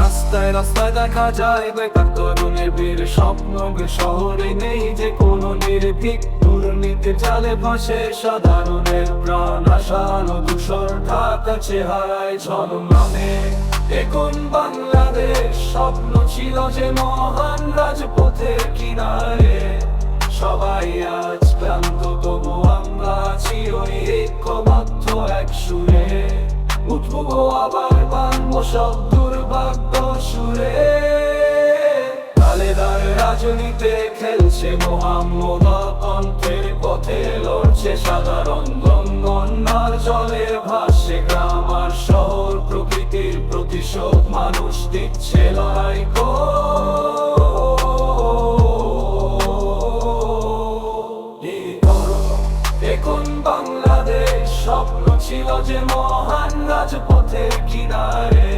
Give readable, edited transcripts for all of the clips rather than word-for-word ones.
রাস্তায় রাস্তায় দেখা যায় বেকার তরুণের বীর স্বপ্ন, শহরে নেই যে কোনো নির্ভীক। দুর্নীতির জালে ভাসে সাধারণের প্রাণ, আশা আলো ধূসর ঢাকা চেহারায় ঝলমলে। এখন বাংলাদেশ স্বপ্ন ছিল যে মহান, রাজপথের কিনারে সবাই আজ ক্লান্ত, তবু আমরা আছি ওই ঐক্যবদ্ধ এক সুরে। উঠবো আবার বাংবো সব দুর্ভাগ্য সুরে। খালেদার রাজনীতিতে খেলছে মোহাম্মদ, কণ্ঠের পথে লড়ছে সাধারণ গঙ্গন। আর জলে ভাসছে গ্রাম আর শহর, প্রকৃতির প্রতিশোধ মানুষ দিচ্ছে লড়াই এখন বাংলাদেশ স্বপ্ন ছিল যে মহান, রাজপথের কিনারে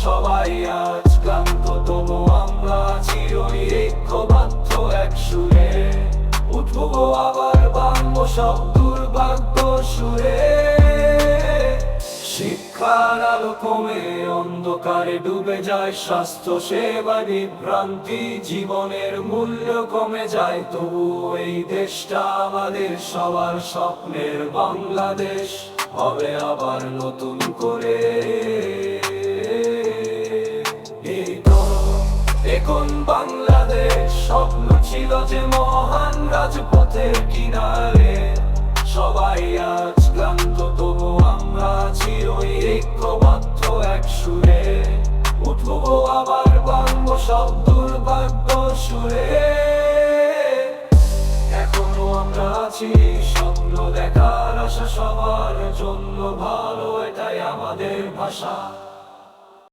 সবাই আজ ক্লান্ত, তবু আমরা আছি ওই ঐক্যবদ্ধ এক সুরে। উঠবো আবার বাংবো সব দুর্ভাগ্য সুরে। শিক্ষার আলো কমে অন্ধকারে ডুবে যায়, স্বাস্থ্য সেবা বিভ্রান্তি, জীবনের মূল্য কমে যায়। তবু এই দেশটা আমাদের সবার স্বপ্নের বাংলাদেশ হবে আবার নতুন করে। এখন বাংলাদেশ স্বপ্ন ছিল যে মহান, রাজপথের কিনারে সবাই আজ ক্লান্ত, তবু আমরা আছি ওই ঐক্যবদ্ধ এক সুরে। উঠবো আবার বাংবো সব দুর্ভাগ্য সুরে। এখনো আমরা আছি স্বপ্ন দেখার আশা, সবার জন্য ভালো এটাই আমাদের ভাষা।